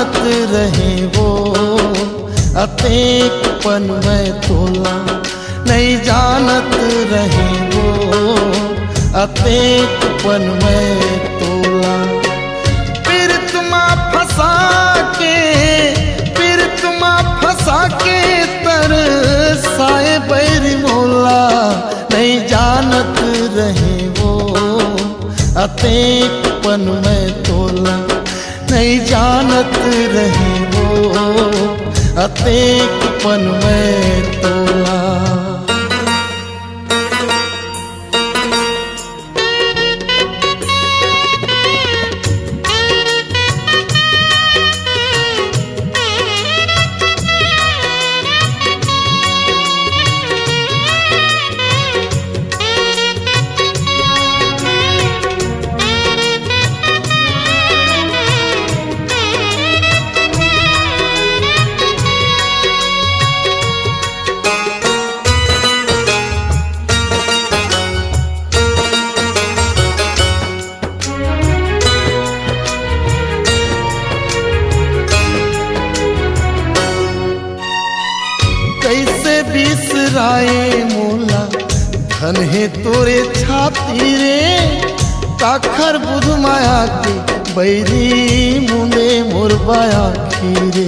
जानत रहे वो अतेक पन में तोला, नहीं जानत रहे वो अतेक पन में तोला। पीरतमा फंसा के, पीरतमा फंसा के तरसाए बैरी मोला, नहीं जानत रहे वो अतेक पन में तोला, नहीं जानत रहे वो अतेक पन में तोला। कैसे बिसराए मोला धन है तोरे छाती रे, काखर बुध माया के बैरी मुने मोरबाया खीरे।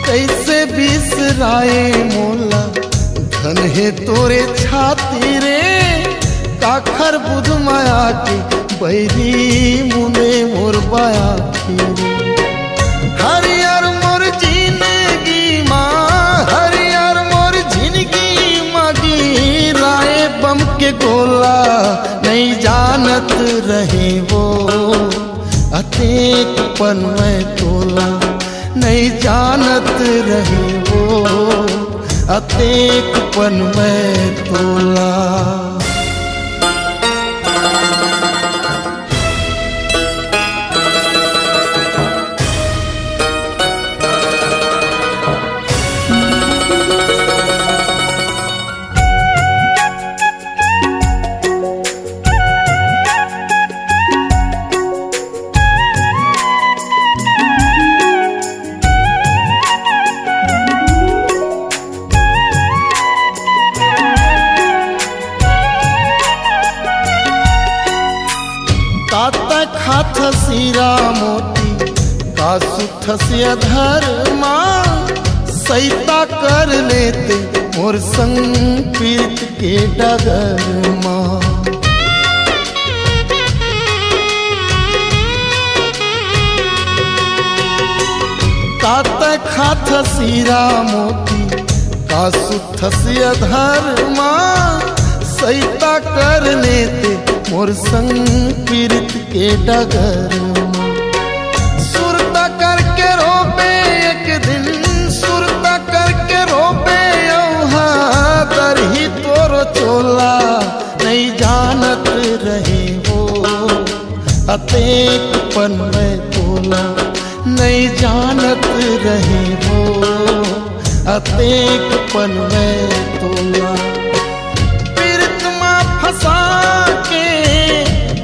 कैसे बिसराए मोला धन है तोरे छाती रे, काखर बुध माया के बैरी मुने मोरबाया खीरे। हरियर मोर जिंदगी माँ, हरियर मोर जिंदगी मागी राय बम के गोला, नहीं जानत रहे वो अतेक पन में तोला, नहीं जानत रहे वो अतेक पन में तोला। खाथ सीरा मोती का सुथसिया धर्मा, सैता कर लेते मोर संग पीत के डगर माँ। तात खाथ सीरा मोती का सुथसिया धर्मा, सैता कर लेते मोर संग पीरित के डगर। सुरता करके रोबे एक दिन, सुरता करके रोबे तर ही तोरो चोला, नहीं जानत रहे वो अतेक पन में तोला, नहीं जानत रहे वो अतेक पन में तोला। पीरतमा फंसा के,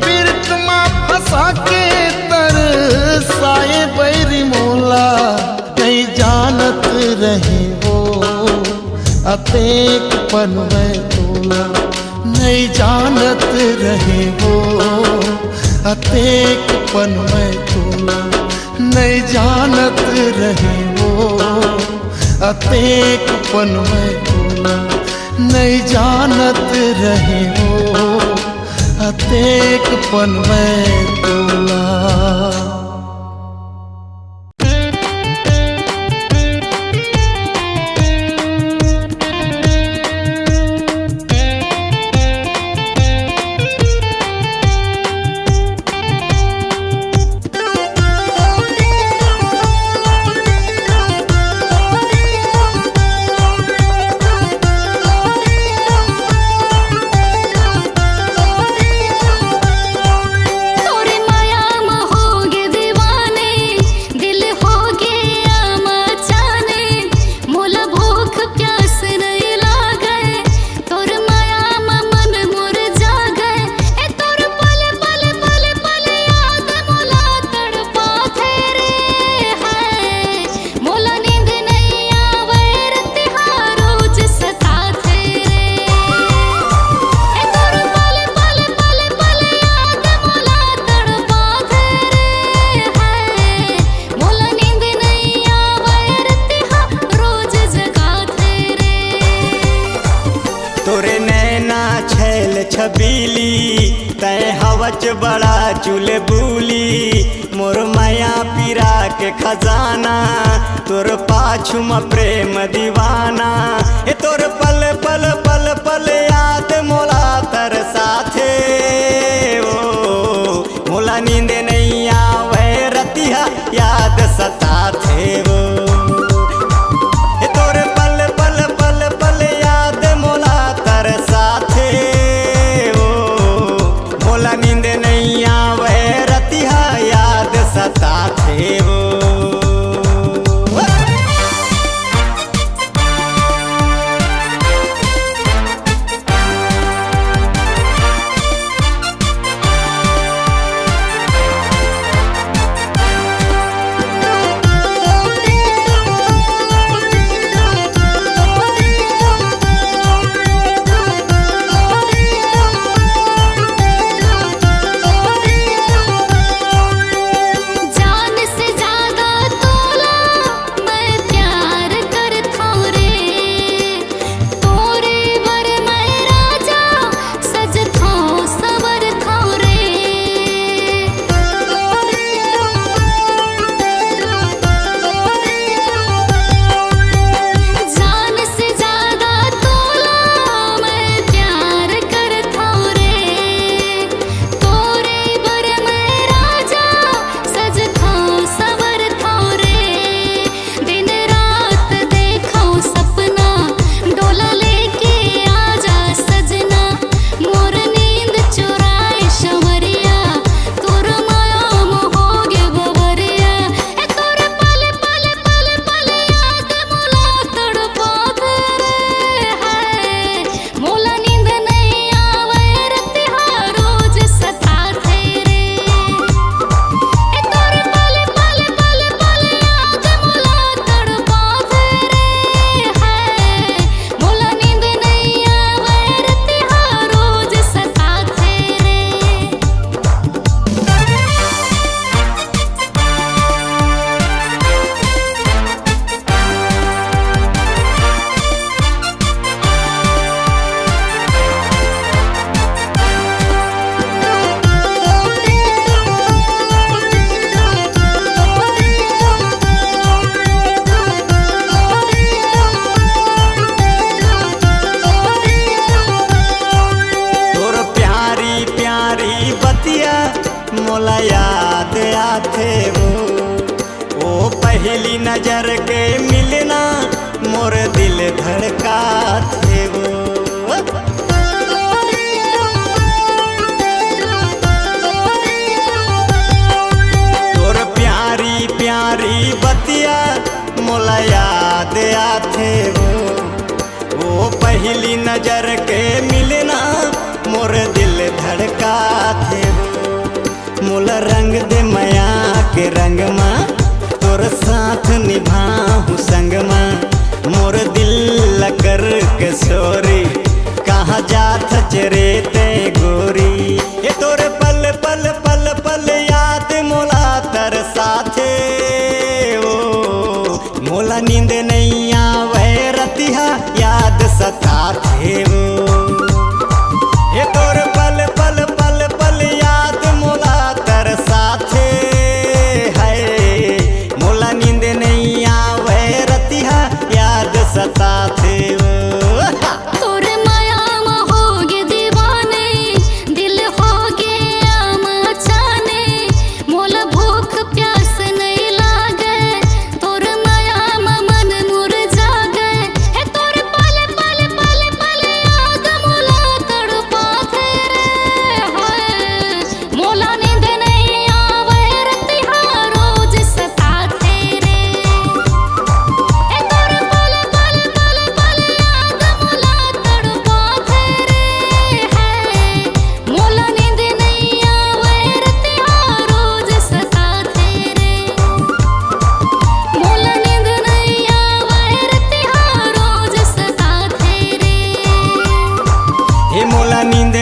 पीरतमा फंसा के तरसाए बैरी मोला, नहीं जानत रहे वो अतेक पन में तोला, नहीं जानत रहे वो अतेक पन में तोला, नहीं जानत रहे वो अतेक पन में तोला, नहीं जानत रहे वो अतेक पन में तोला। तोरे माया में होगे तोरे नैना छैल छबीली तय हवच बड़ा चुल बुली मोर माया पीरा के खजाना तोर पाछू म प्रेम दीवाना ए तोर पल पल पल पल याद मोला तर साथे ओ मोला नींद नहीं आवे रतिया याद सताथे वो तोर पल पल पल पल याद मोला तर साथे वो मोला नींद नहीं आवे रतिया याद सताथे वो मोला याद आथे वो पहली नजर के मिलना मोर दिल धड़का थे वो तोर प्यारी प्यारी बतिया मोला याद आथे वो पहली नजर के मिलना मोर दिल धड़का थे मोला रंग दे माया के रंग मा तोर साथ निभाहूं संग मा मोर दिल लकर के सोरी कहाँ जात चरे ते गोरी ये तोर पल पल पल पल याद मोला तर साथे ओ मोला नींद नहीं आवे रतिया याद सताथे वो ये तोर पल पल पल पल याद मोला तर साथे है मोला नींद नहीं आवे रतिया याद सताथे तोर माया मा होगे दीवाने दिल होगे आमाचाने मोला भूख प्यास नहीं लागे तोर माया मा मन मुर जागे है तोर पल पल पल पल याद मोला तड़पाथे है मोला नींद नहीं आवे रतिया रोज सताथे रे है तोर पल पल पल पल याद मोला तड़पाथे रे है मोला नींद नहीं आवे रतिया रोज सताथे रे मोला नींद नहीं आवे रतिया रोज सताथे रे हे मोला नींद